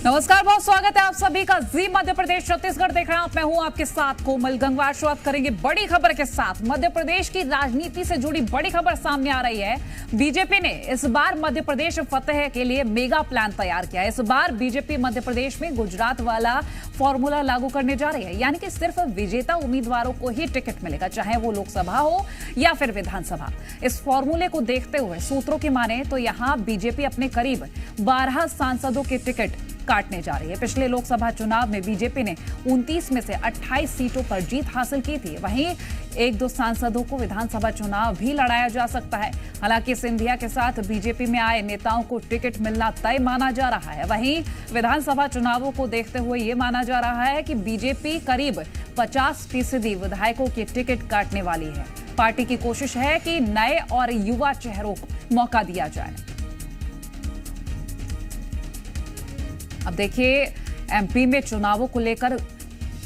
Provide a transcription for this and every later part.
नमस्कार, बहुत स्वागत है आप सभी का जी मध्य प्रदेश छत्तीसगढ़ देख रहे हैं आप। मैं हूं आपके साथ कोमल गंगवार। शुरुआत करेंगे बड़ी खबर के साथ। मध्य प्रदेश की राजनीति से जुड़ी बड़ी खबर सामने आ रही है। बीजेपी ने इस बार मध्य प्रदेश फतेह के लिए मेगा प्लान तैयार किया है। इस बार बीजेपी मध्य प्रदेश में गुजरात वाला फॉर्मूला लागू करने जा रही है, यानी कि सिर्फ विजेता उम्मीदवारों को ही टिकट मिलेगा, चाहे वो लोकसभा हो या फिर विधानसभा। इस फॉर्मूले को देखते हुए सूत्रों की माने तो यहाँ बीजेपी अपने करीब 12 सांसदों के टिकट काटने जा रही है। पिछले लोकसभा चुनाव में बीजेपी ने 29 में से 28 सीटों पर जीत हासिल की थी। वहीं एक दो सांसदों को विधानसभा चुनाव भी लड़ाया जा सकता है। हालांकि सिंधिया के साथ बीजेपी में आए नेताओं को टिकट मिलना तय माना जा रहा है। वहीं विधानसभा चुनावों को देखते हुए ये माना जा रहा है कि बीजेपी करीब 50% विधायकों की टिकट काटने वाली है। पार्टी की कोशिश है कि नए और युवा चेहरों को मौका दिया जाए। अब देखिए, एमपी में चुनावों को लेकर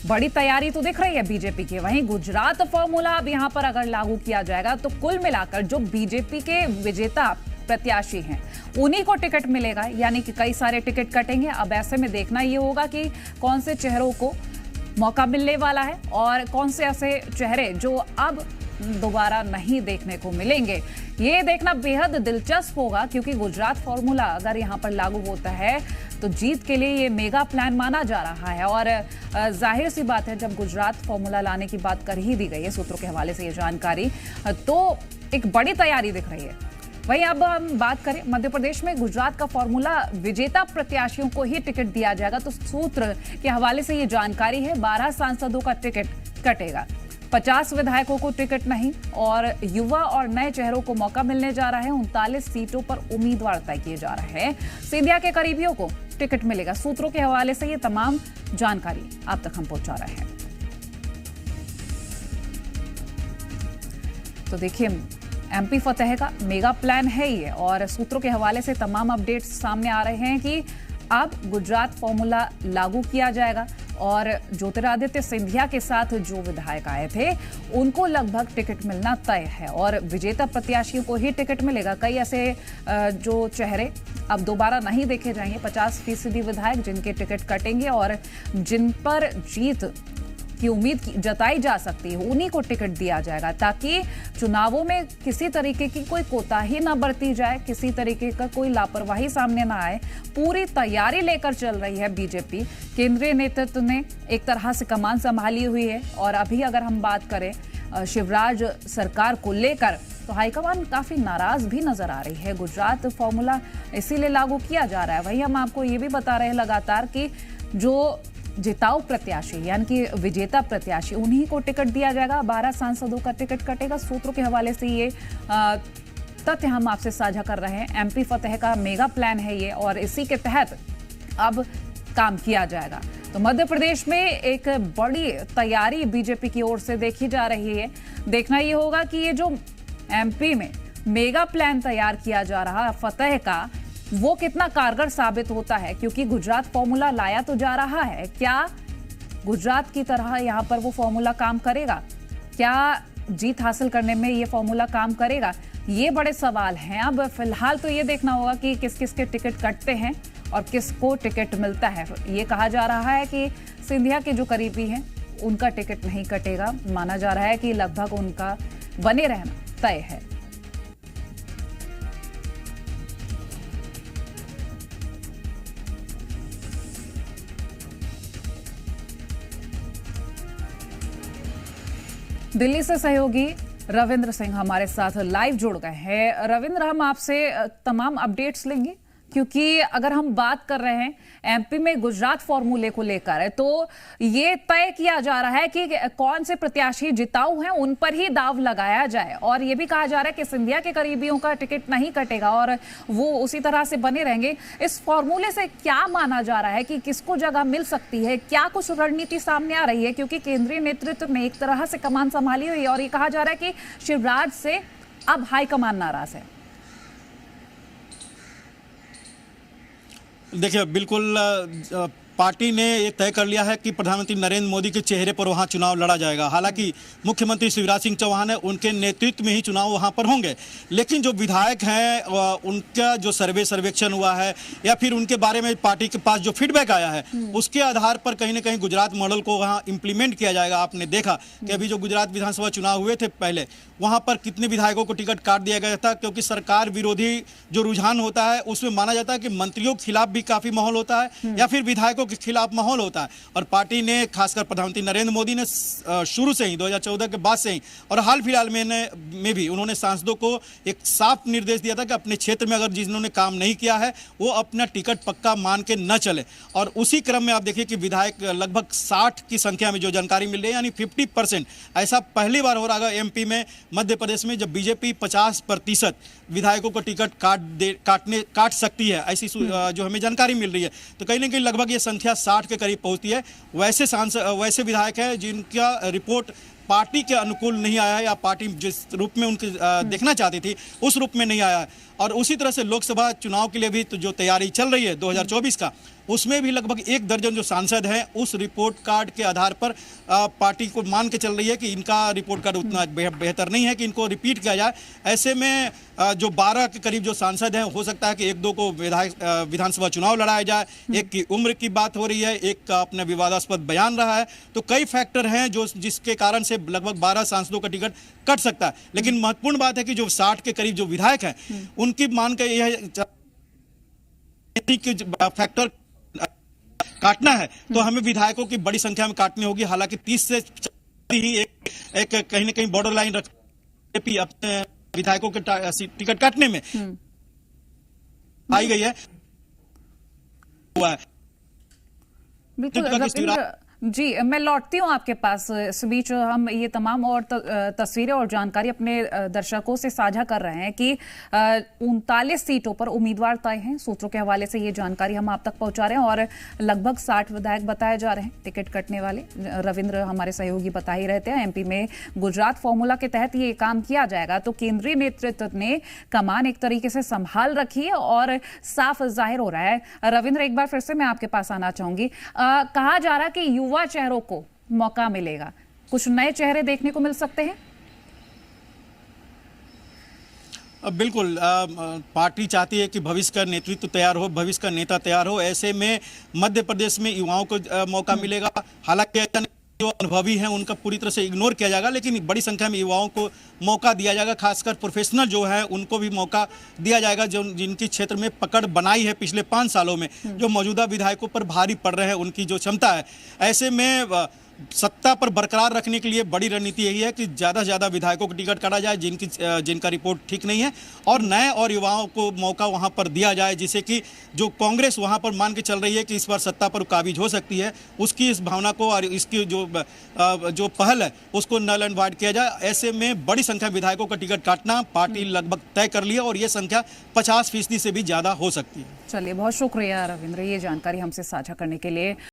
बड़ी तैयारी तो दिख रही है बीजेपी की। वहीं गुजरात फॉर्मूला अब यहां पर अगर लागू किया जाएगा तो कुल मिलाकर जो बीजेपी के विजेता प्रत्याशी हैं उन्हीं को टिकट मिलेगा, यानी कि कई सारे टिकट कटेंगे। अब ऐसे में देखना ये होगा कि कौन से चेहरों को मौका मिलने वाला है और कौन से ऐसे चेहरे जो अब दोबारा नहीं देखने को मिलेंगे। ये देखना बेहद दिलचस्प होगा, क्योंकि गुजरात फॉर्मूला अगर यहां पर लागू होता है तो जीत के लिए ये मेगा प्लान माना जा रहा है। और जाहिर सी बात है, जब गुजरात फॉर्मूला लाने की बात कर ही दी गई है सूत्रों के हवाले से ये जानकारी, तो एक बड़ी तैयारी दिख रही है। वहीं अब हम बात करें मध्य प्रदेश में गुजरात का फॉर्मूला विजेता प्रत्याशियों को ही टिकट दिया जाएगा। तो सूत्र के हवाले से ये जानकारी है, 12 सांसदों का टिकट कटेगा, 50 विधायकों को टिकट नहीं और युवा और नए चेहरों को मौका मिलने जा रहा है। 39 सीटों पर उम्मीदवार तय किए जा रहे हैं। सिंधिया के करीबियों को टिकट मिलेगा। सूत्रों के हवाले से ये तमाम जानकारी आप तक हम पहुंचा रहे हैं। तो देखिए, एमपी फतेह का मेगा प्लान है ये, और सूत्रों के हवाले से तमाम अपडेट्स सामने आ रहे हैं कि अब गुजरात फॉर्मूला लागू किया जाएगा और ज्योतिरादित्य सिंधिया के साथ जो विधायक आए थे उनको लगभग टिकट मिलना तय है और विजेता प्रत्याशियों को ही टिकट मिलेगा। कई ऐसे जो चेहरे अब दोबारा नहीं देखे जाएंगे, 50% विधायक जिनके टिकट कटेंगे और जिन पर जीत की उम्मीद जताई जा सकती है उन्हीं को टिकट दिया जाएगा, ताकि चुनावों में किसी तरीके की कोई कोताही ना बरती जाए, किसी तरीके का कोई लापरवाही सामने ना आए। पूरी तैयारी लेकर चल रही है बीजेपी। केंद्रीय नेतृत्व ने एक तरह से कमान संभाली हुई है और अभी अगर हम बात करें शिवराज सरकार को लेकर तो हाईकमान काफी नाराज भी नजर आ रही है। गुजरात फॉर्मूला इसीलिए लागू किया जा रहा है। वहीं हम आपको ये भी बता रहे हैं लगातार कि जो जिताऊ प्रत्याशी यानी कि विजेता प्रत्याशी उन्हीं को टिकट दिया जाएगा। 12 सांसदों का टिकट कटेगा। सूत्रों के हवाले से ये तथ्य हम आपसे साझा कर रहे हैं। एमपी फतेह का मेगा प्लान है ये और इसी के तहत अब काम किया जाएगा। तो मध्य प्रदेश में एक बड़ी तैयारी बीजेपी की ओर से देखी जा रही है। देखना ये होगा कि ये जो एमपी में मेगा प्लान तैयार किया जा रहा है फतेह का, वो कितना कारगर साबित होता है, क्योंकि गुजरात फॉर्मूला लाया तो जा रहा है। क्या गुजरात की तरह यहां पर वो फॉर्मूला काम करेगा? क्या जीत हासिल करने में ये फॉर्मूला काम करेगा? ये बड़े सवाल हैं। अब फिलहाल तो ये देखना होगा कि किस किस के टिकट कटते हैं और किसको टिकट मिलता है। ये कहा जा रहा है कि सिंधिया के जो करीबी हैं उनका टिकट नहीं कटेगा। माना जा रहा है कि लगभग उनका बने रहना तय है। दिल्ली से सहयोगी रविंद्र सिंह हमारे साथ लाइव जुड़ गए हैं। रविंद्र, हम आपसे तमाम अपडेट्स लेंगे, क्योंकि अगर हम बात कर रहे हैं एमपी में गुजरात फॉर्मूले को लेकर, तो ये तय किया जा रहा है कि कौन से प्रत्याशी जिताऊ हैं उन पर ही दाव लगाया जाए। और ये भी कहा जा रहा है कि सिंधिया के करीबियों का टिकट नहीं कटेगा और वो उसी तरह से बने रहेंगे। इस फॉर्मूले से क्या माना जा रहा है कि किसको जगह मिल सकती है? क्या कुछ रणनीति सामने आ रही है? क्योंकि केंद्रीय नेतृत्व ने एक तरह से कमान संभाली हुई है और ये कहा जा रहा है कि शिवराज से अब हाईकमान नाराज है। देखिए, बिल्कुल पार्टी ने ये तय कर लिया है कि प्रधानमंत्री नरेंद्र मोदी के चेहरे पर वहां चुनाव लड़ा जाएगा। हालांकि मुख्यमंत्री शिवराज सिंह चौहान है, उनके नेतृत्व में ही चुनाव वहां पर होंगे, लेकिन जो विधायक हैं उनका जो सर्वेक्षण हुआ है या फिर उनके बारे में पार्टी के पास जो फीडबैक आया है उसके आधार पर कहीं ना कहीं गुजरात मॉडल को वहां इंप्लीमेंट किया जाएगा। आपने देखा कि अभी जो गुजरात विधानसभा चुनाव हुए थे पहले, वहां पर कितने विधायकों को टिकट काट दिया गया था, क्योंकि सरकार विरोधी जो रुझान होता है उसमें माना जाता है कि मंत्रियों के खिलाफ भी काफी माहौल होता है या फिर विधायकों के खिलाफ माहौल होता है। और पार्टी ने, खासकर प्रधानमंत्री नरेंद्र मोदी ने शुरू से ही 2014 के बाद से ही और हाल फिलहाल में भी उन्होंने सांसदों को एक साफ निर्देश दिया था कि अपने क्षेत्र में अगर जिन्होंने काम नहीं किया है वो अपना टिकट पक्का मान के न चले। और उसी क्रम में आप देखिए कि विधायक लगभग 60 की संख्या में जो जानकारी मिल रही है, यानी 50%, ऐसा पहली बार हो रहा है एमपी में, मध्य प्रदेश में, जब बीजेपी 50% विधायकों को टिकट काट सकती है, ऐसी जो हमें जानकारी मिल रही है। तो कहीं ना कहीं लगभग ये संख्या 60 के करीब पहुंचती है। वैसे विधायक हैं जिनका रिपोर्ट पार्टी के अनुकूल नहीं आया है या पार्टी जिस रूप में उनके देखना चाहती थी उस रूप में नहीं आया है। और उसी तरह से लोकसभा चुनाव के लिए भी तो जो तैयारी चल रही है 2024 का, उसमें भी लगभग 1 दर्जन जो सांसद हैं उस रिपोर्ट कार्ड के आधार पर पार्टी को मान के चल रही है कि इनका रिपोर्ट कार्ड उतना बेहतर नहीं है कि इनको रिपीट किया जाए। ऐसे में जो 12 के करीब जो सांसद हैं, हो सकता है कि 1-2 को विधानसभा चुनाव लड़ाया जाए। एक की उम्र की बात हो रही है, एक का अपना विवादास्पद बयान रहा है। तो कई फैक्टर हैं जो जिसके कारण से लगभग 12 सांसदों का टिकट कट सकता है। लेकिन महत्वपूर्ण बात है कि जो 60 के करीब जो विधायक हैं उनकी मान के यह फैक्टर काटना है तो हमें विधायकों की बड़ी संख्या में काटनी होगी। हालांकि 30 से ही एक कहीं ना कहीं बॉर्डर लाइन रख अपने विधायकों के टिकट काटने में आई गई है। बिल्कुल जी, मैं लौटती हूँ आपके पास। इस बीच हम ये तमाम और तस्वीरें और जानकारी अपने दर्शकों से साझा कर रहे हैं कि 39 सीटों पर उम्मीदवार तय हैं। सूत्रों के हवाले से ये जानकारी हम आप तक पहुंचा रहे हैं और लगभग 60 विधायक बताए जा रहे हैं टिकट कटने वाले। रविंद्र हमारे सहयोगी बता ही रहते हैं, एमपी में गुजरात फॉर्मूला के तहत ये काम किया जाएगा। तो केंद्रीय नेतृत्व ने कमान एक तरीके से संभाल रखी है और साफ जाहिर हो रहा है। रविंद्र, एक बार फिर से मैं आपके पास आना चाहूंगी। कहा जा रहा है कि युवा चेहरों को मौका मिलेगा, कुछ नए चेहरे देखने को मिल सकते हैं। बिल्कुल, पार्टी चाहती है कि भविष्य का नेतृत्व तैयार हो, भविष्य का नेता तैयार हो। ऐसे में मध्य प्रदेश में युवाओं को मौका मिलेगा। हालांकि जो अनुभवी हैं उनका पूरी तरह से इग्नोर किया जाएगा, लेकिन बड़ी संख्या में युवाओं को मौका दिया जाएगा। खासकर प्रोफेशनल जो है उनको भी मौका दिया जाएगा, जो जिनकी क्षेत्र में पकड़ बनाई है पिछले 5 सालों में, जो मौजूदा विधायकों पर भारी पड़ रहे हैं, उनकी जो क्षमता है। ऐसे में सत्ता पर बरकरार रखने के लिए बड़ी रणनीति यही है कि ज़्यादा से ज़्यादा विधायकों को टिकट काटा जाए जिनका रिपोर्ट ठीक नहीं है, और नए और युवाओं को मौका वहां पर दिया जाए, जिससे कि जो कांग्रेस वहां पर मान के चल रही है कि इस बार सत्ता पर काबिज हो सकती है, उसकी इस भावना को और इसकी जो पहल है उसको नल एंड वाइड किया जाए। ऐसे में बड़ी संख्या विधायकों का टिकट काटना पार्टी लगभग तय कर लिया और ये संख्या 50% से भी ज़्यादा हो सकती है। चलिए, बहुत शुक्रिया रविंद्र, ये जानकारी हमसे साझा करने के लिए।